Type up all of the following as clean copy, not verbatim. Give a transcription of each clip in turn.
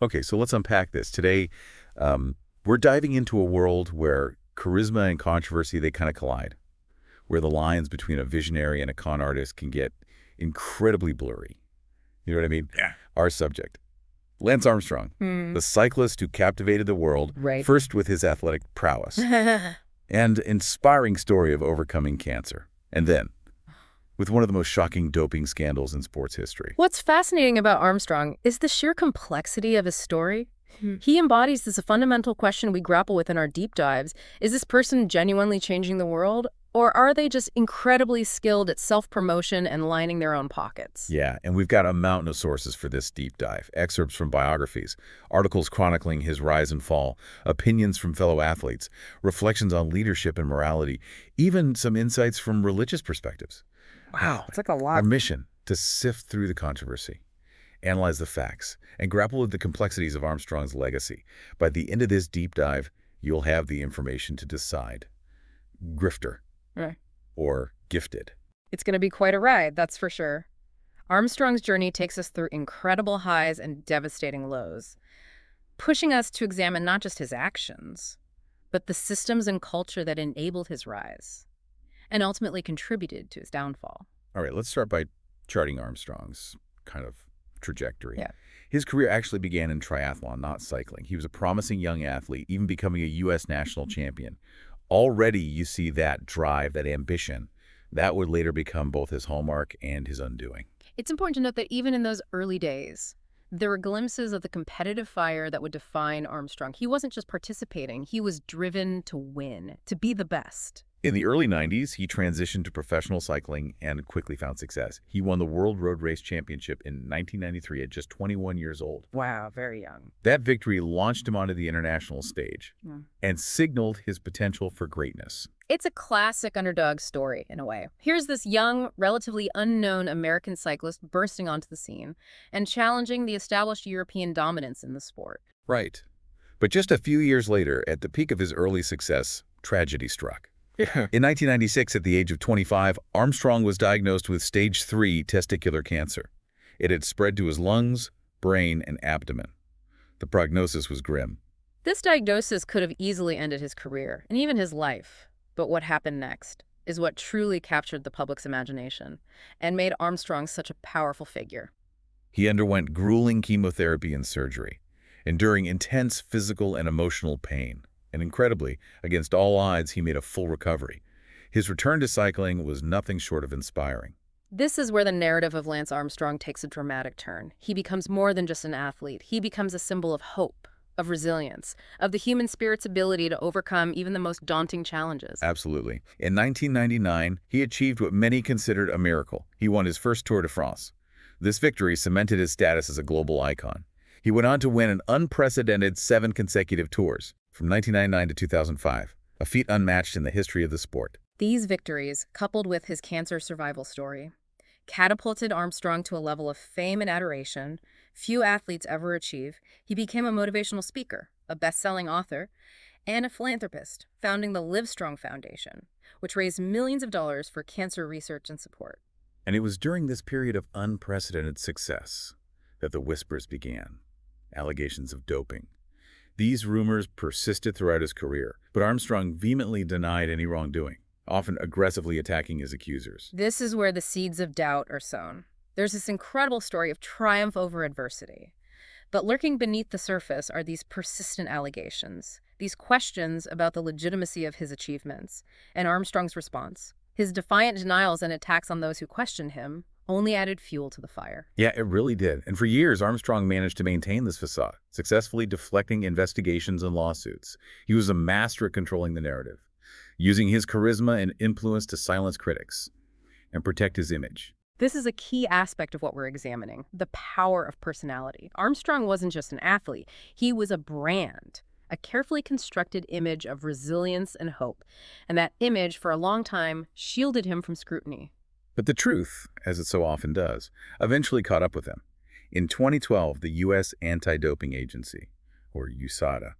Okay, so let's unpack this. Today, we're diving into a world where charisma and controversy, they kind of collide, where the lines between a visionary and a con artist can get incredibly blurry. You know what I mean? Yeah. Our subject, Lance Armstrong, Hmm. the cyclist who captivated the world, Right. first with his athletic prowess and inspiring story of overcoming cancer, and then with one of the most shocking doping scandals in sports history. What's fascinating about Armstrong is the sheer complexity of his story. Hmm. He embodies this fundamental question we grapple with in our deep dives. Is this person genuinely changing the world, or are they just incredibly skilled at self-promotion and lining their own pockets? Yeah, and we've got a mountain of sources for this deep dive. Excerpts from biographies, articles chronicling his rise and fall, opinions from fellow athletes, reflections on leadership and morality, even some insights from religious perspectives. Wow, it's like a Our lot. mission, to sift through the controversy, analyze the facts, and grapple with the complexities of Armstrong's legacy. By the end of this deep dive, you'll have the information to decide. Grifter Right. or gifted. It's going to be quite a ride, that's for sure. Armstrong's journey takes us through incredible highs and devastating lows, pushing us to examine not just his actions, but the systems and culture that enabled his rise and ultimately contributed to his downfall. All right, let's start by charting Armstrong's kind of trajectory. Yeah. His career actually began in triathlon, not cycling. He was a promising young athlete, even becoming a U.S. national champion. Already you see that drive, that ambition. That would later become both his hallmark and his undoing. It's important to note that even in those early days, there were glimpses of the competitive fire that would define Armstrong. He wasn't just participating, he was driven to win, to be the best. In the early 90s, he transitioned to professional cycling and quickly found success. He won the World Road Race Championship in 1993 at just 21 years old. Wow, very young. That victory launched him onto the international stage Yeah. and signaled his potential for greatness. It's a classic underdog story, in a way. Here's this young, relatively unknown American cyclist bursting onto the scene and challenging the established European dominance in the sport. Right. But just a few years later, at the peak of his early success, tragedy struck. Yeah. In 1996, at the age of 25, Armstrong was diagnosed with stage 3 testicular cancer. It had spread to his lungs, brain, and abdomen. The prognosis was grim. This diagnosis could have easily ended his career and even his life. But what happened next is what truly captured the public's imagination and made Armstrong such a powerful figure. He underwent grueling chemotherapy and surgery, enduring intense physical and emotional pain. And incredibly, against all odds, he made a full recovery. His return to cycling was nothing short of inspiring. This is where the narrative of Lance Armstrong takes a dramatic turn. He becomes more than just an athlete. He becomes a symbol of hope, of resilience, of the human spirit's ability to overcome even the most daunting challenges. Absolutely. In 1999, he achieved what many considered a miracle. He won his first Tour de France. This victory cemented his status as a global icon. He went on to win an unprecedented 7 consecutive tours, from 1999 to 2005, a feat unmatched in the history of the sport. These victories, coupled with his cancer survival story, catapulted Armstrong to a level of fame and adoration few athletes ever achieve. He became a motivational speaker, a best-selling author, and a philanthropist, founding the Livestrong Foundation, which raised millions of dollars for cancer research and support. And it was during this period of unprecedented success that the whispers began. Allegations of doping. These rumors persisted throughout his career, but Armstrong vehemently denied any wrongdoing, often aggressively attacking his accusers. This is where the seeds of doubt are sown. There's this incredible story of triumph over adversity. But lurking beneath the surface are these persistent allegations, these questions about the legitimacy of his achievements, and Armstrong's response. His defiant denials and attacks on those who questioned him only added fuel to the fire. Yeah, it really did. And for years, Armstrong managed to maintain this facade, successfully deflecting investigations and lawsuits. He was a master at controlling the narrative, using his charisma and influence to silence critics and protect his image. This is a key aspect of what we're examining, the power of personality. Armstrong wasn't just an athlete, he was a brand, a carefully constructed image of resilience and hope. And that image, for a long time, shielded him from scrutiny. But the truth, as it so often does, eventually caught up with him. In 2012, the U.S. Anti-Doping Agency, or USADA,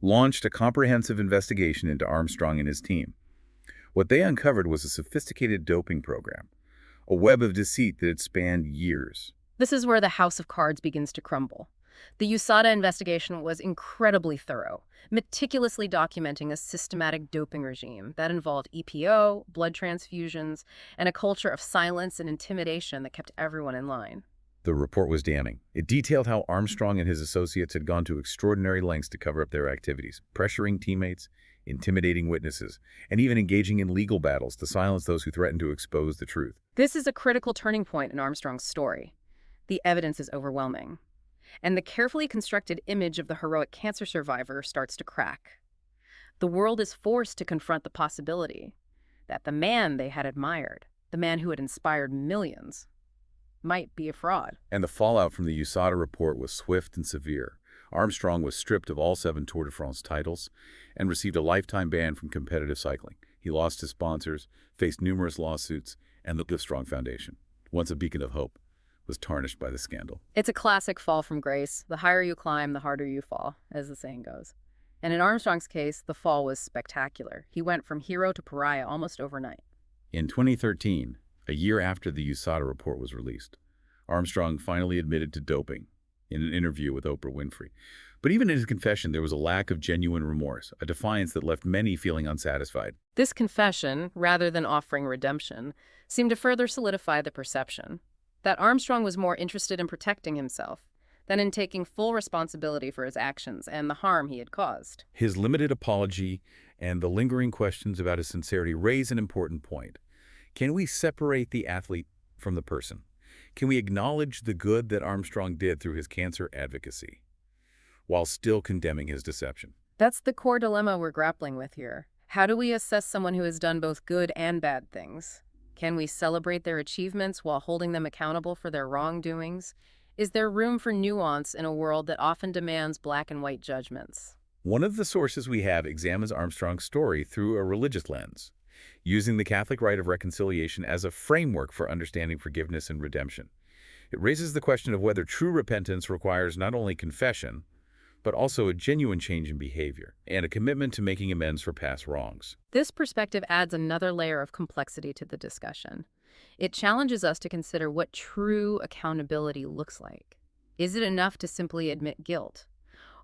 launched a comprehensive investigation into Armstrong and his team. What they uncovered was a sophisticated doping program, a web of deceit that had spanned years. This is where the house of cards begins to crumble. The USADA investigation was incredibly thorough, meticulously documenting a systematic doping regime that involved EPO, blood transfusions, and a culture of silence and intimidation that kept everyone in line. The report was damning. It detailed how Armstrong and his associates had gone to extraordinary lengths to cover up their activities, pressuring teammates, intimidating witnesses, and even engaging in legal battles to silence those who threatened to expose the truth. This is a critical turning point in Armstrong's story. The evidence is overwhelming, and the carefully constructed image of the heroic cancer survivor starts to crack. The world is forced to confront the possibility that the man they had admired, the man who had inspired millions, might be a fraud. And the fallout from the USADA report was swift and severe. Armstrong was stripped of all 7 Tour de France titles and received a lifetime ban from competitive cycling. He lost his sponsors, faced numerous lawsuits, and the Livestrong Foundation, once a beacon of hope, was tarnished by the scandal. It's a classic fall from grace. The higher you climb, the harder you fall, as the saying goes. And in Armstrong's case, the fall was spectacular. He went from hero to pariah almost overnight. In 2013, a year after the USADA report was released, Armstrong finally admitted to doping in an interview with Oprah Winfrey. But even in his confession, there was a lack of genuine remorse, a defiance that left many feeling unsatisfied. This confession, rather than offering redemption, seemed to further solidify the perception that Armstrong was more interested in protecting himself than in taking full responsibility for his actions and the harm he had caused. His limited apology and the lingering questions about his sincerity raise an important point. Can we separate the athlete from the person? Can we acknowledge the good that Armstrong did through his cancer advocacy, while still condemning his deception? That's the core dilemma we're grappling with here. How do we assess someone who has done both good and bad things? Can we celebrate their achievements while holding them accountable for their wrongdoings? Is there room for nuance in a world that often demands black and white judgments? One of the sources we have examines Armstrong's story through a religious lens, using the Catholic rite of reconciliation as a framework for understanding forgiveness and redemption. It raises the question of whether true repentance requires not only confession, but also a genuine change in behavior and a commitment to making amends for past wrongs. This perspective adds another layer of complexity to the discussion. It challenges us to consider what true accountability looks like. Is it enough to simply admit guilt?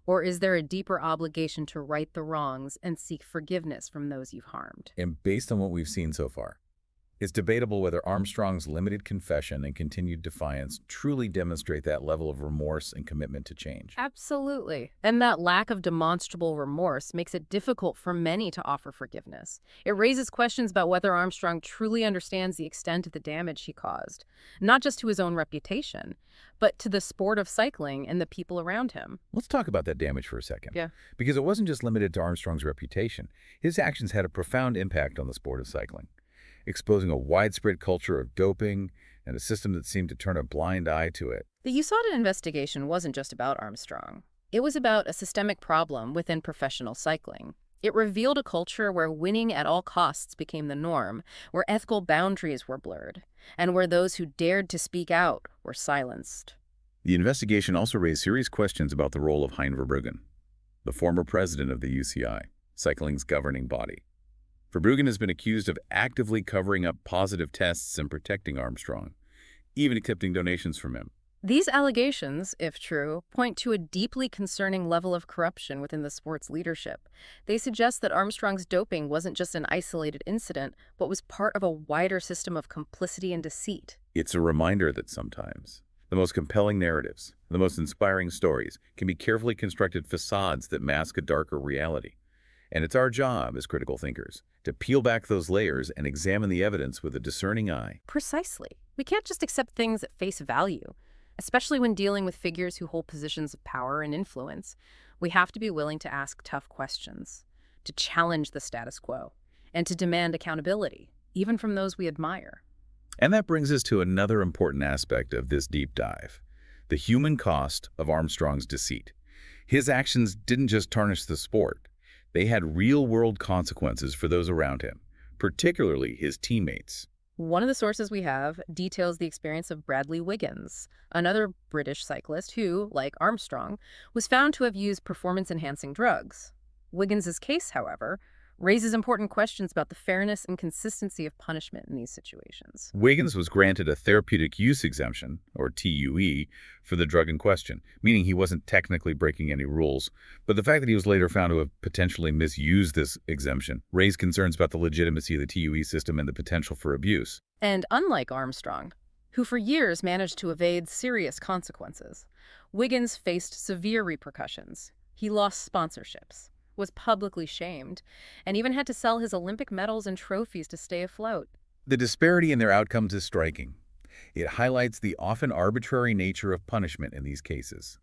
Or is there a deeper obligation to right the wrongs and seek forgiveness from those you've harmed? And based on what we've seen so far, it's debatable whether Armstrong's limited confession and continued defiance truly demonstrate that level of remorse and commitment to change. Absolutely. And that lack of demonstrable remorse makes it difficult for many to offer forgiveness. It raises questions about whether Armstrong truly understands the extent of the damage he caused, not just to his own reputation, but to the sport of cycling and the people around him. Let's talk about that damage for a second. Yeah. Because it wasn't just limited to Armstrong's reputation. His actions had a profound impact on the sport of cycling, exposing a widespread culture of doping and a system that seemed to turn a blind eye to it. The USADA investigation wasn't just about Armstrong. It was about a systemic problem within professional cycling. It revealed a culture where winning at all costs became the norm, where ethical boundaries were blurred, and where those who dared to speak out were silenced. The investigation also raised serious questions about the role of Hein Verbruggen, the former president of the UCI, cycling's governing body. Verbruggen has been accused of actively covering up positive tests and protecting Armstrong, even accepting donations from him. These allegations, if true, point to a deeply concerning level of corruption within the sport's leadership. They suggest that Armstrong's doping wasn't just an isolated incident, but was part of a wider system of complicity and deceit. It's a reminder that sometimes the most compelling narratives, the most inspiring stories, can be carefully constructed facades that mask a darker reality. And it's our job as critical thinkers to peel back those layers and examine the evidence with a discerning eye. Precisely. We can't just accept things at face value, especially when dealing with figures who hold positions of power and influence. We have to be willing to ask tough questions, to challenge the status quo, and to demand accountability, even from those we admire. And that brings us to another important aspect of this deep dive, the human cost of Armstrong's deceit. His actions didn't just tarnish the sport. They had real-world consequences for those around him, particularly his teammates. One of the sources we have details the experience of Bradley Wiggins, another British cyclist who, like Armstrong, was found to have used performance-enhancing drugs. Wiggins's case, however, raises important questions about the fairness and consistency of punishment in these situations. Wiggins was granted a therapeutic use exemption, or TUE, for the drug in question, meaning he wasn't technically breaking any rules. But the fact that he was later found to have potentially misused this exemption raised concerns about the legitimacy of the TUE system and the potential for abuse. And unlike Armstrong, who for years managed to evade serious consequences, Wiggins faced severe repercussions. He lost sponsorships, was publicly shamed, and even had to sell his Olympic medals and trophies to stay afloat. The disparity in their outcomes is striking. It highlights the often arbitrary nature of punishment in these cases,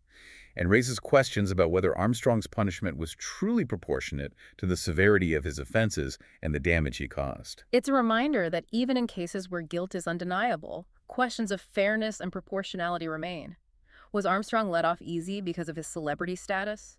and raises questions about whether Armstrong's punishment was truly proportionate to the severity of his offenses and the damage he caused. It's a reminder that even in cases where guilt is undeniable, questions of fairness and proportionality remain. Was Armstrong let off easy because of his celebrity status?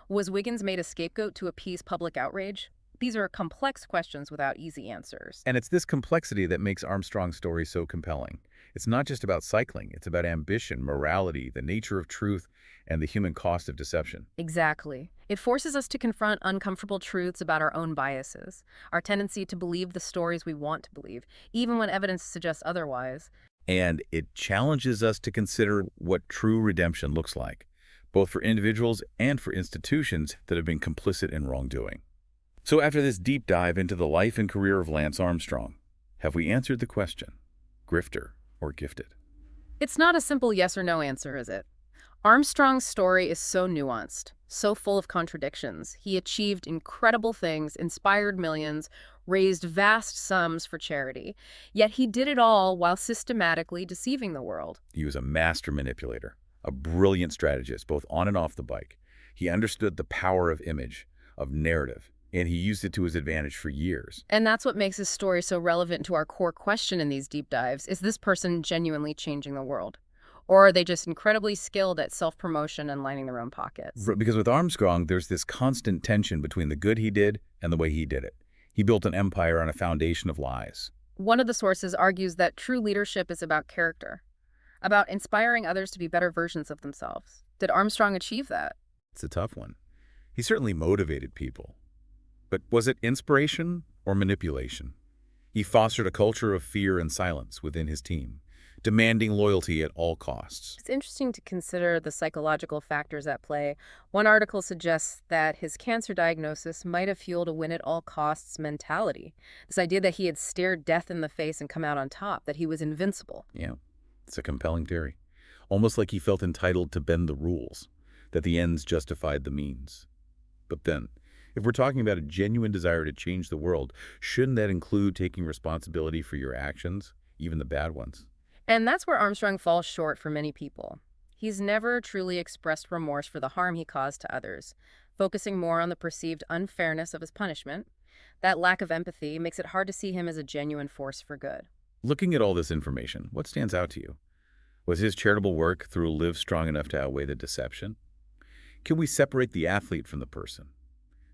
Was Wiggins made a scapegoat to appease public outrage? These are complex questions without easy answers. And it's this complexity that makes Armstrong's story so compelling. It's not just about cycling, it's about ambition, morality, the nature of truth, and the human cost of deception. Exactly. It forces us to confront uncomfortable truths about our own biases, our tendency to believe the stories we want to believe, even when evidence suggests otherwise. And it challenges us to consider what true redemption looks like, both for individuals and for institutions that have been complicit in wrongdoing. So after this deep dive into the life and career of Lance Armstrong, have we answered the question, grifter or gifted? It's not a simple yes or no answer, is it? Armstrong's story is so nuanced, so full of contradictions. He achieved incredible things, inspired millions, raised vast sums for charity. Yet he did it all while systematically deceiving the world. He was a master manipulator, a brilliant strategist, both on and off the bike. He understood the power of image, of narrative, and he used it to his advantage for years. And that's what makes his story so relevant to our core question in these deep dives. Is this person genuinely changing the world? Or are they just incredibly skilled at self-promotion and lining their own pockets? Because with Armstrong, there's this constant tension between the good he did and the way he did it. He built an empire on a foundation of lies. One of the sources argues that true leadership is about character, about inspiring others to be better versions of themselves. Did Armstrong achieve that? It's a tough one. He certainly motivated people. But was it inspiration or manipulation? He fostered a culture of fear and silence within his team, demanding loyalty at all costs. It's interesting to consider the psychological factors at play. One article suggests that his cancer diagnosis might have fueled a win-at-all-costs mentality. This idea that he had stared death in the face and come out on top, that he was invincible. Yeah, it's a compelling theory. Almost like he felt entitled to bend the rules, that the ends justified the means. But then, if we're talking about a genuine desire to change the world, shouldn't that include taking responsibility for your actions, even the bad ones? And that's where Armstrong falls short for many people. He's never truly expressed remorse for the harm he caused to others, focusing more on the perceived unfairness of his punishment. That lack of empathy makes it hard to see him as a genuine force for good. Looking at all this information, what stands out to you? Was his charitable work through Live strong enough to outweigh the deception? Can we separate the athlete from the person,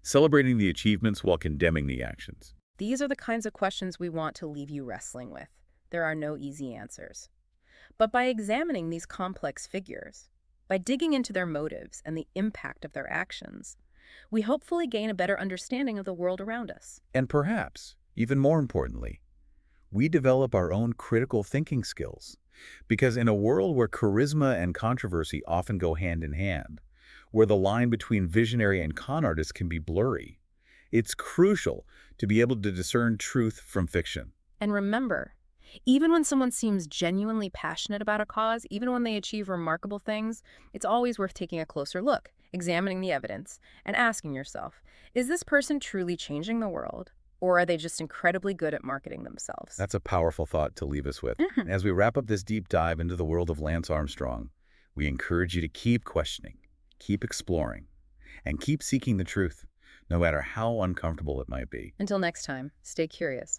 celebrating the achievements while condemning the actions? These are the kinds of questions we want to leave you wrestling with. There are no easy answers. But by examining these complex figures, by digging into their motives and the impact of their actions, we hopefully gain a better understanding of the world around us. And perhaps, even more importantly, we develop our own critical thinking skills. Because in a world where charisma and controversy often go hand in hand, where the line between visionary and con artist can be blurry, it's crucial to be able to discern truth from fiction. And remember, even when someone seems genuinely passionate about a cause, even when they achieve remarkable things, it's always worth taking a closer look, examining the evidence, and asking yourself, is this person truly changing the world? Or are they just incredibly good at marketing themselves? That's a powerful thought to leave us with. As we wrap up this deep dive into the world of Lance Armstrong, we encourage you to keep questioning, keep exploring, and keep seeking the truth, no matter how uncomfortable it might be. Until next time, stay curious.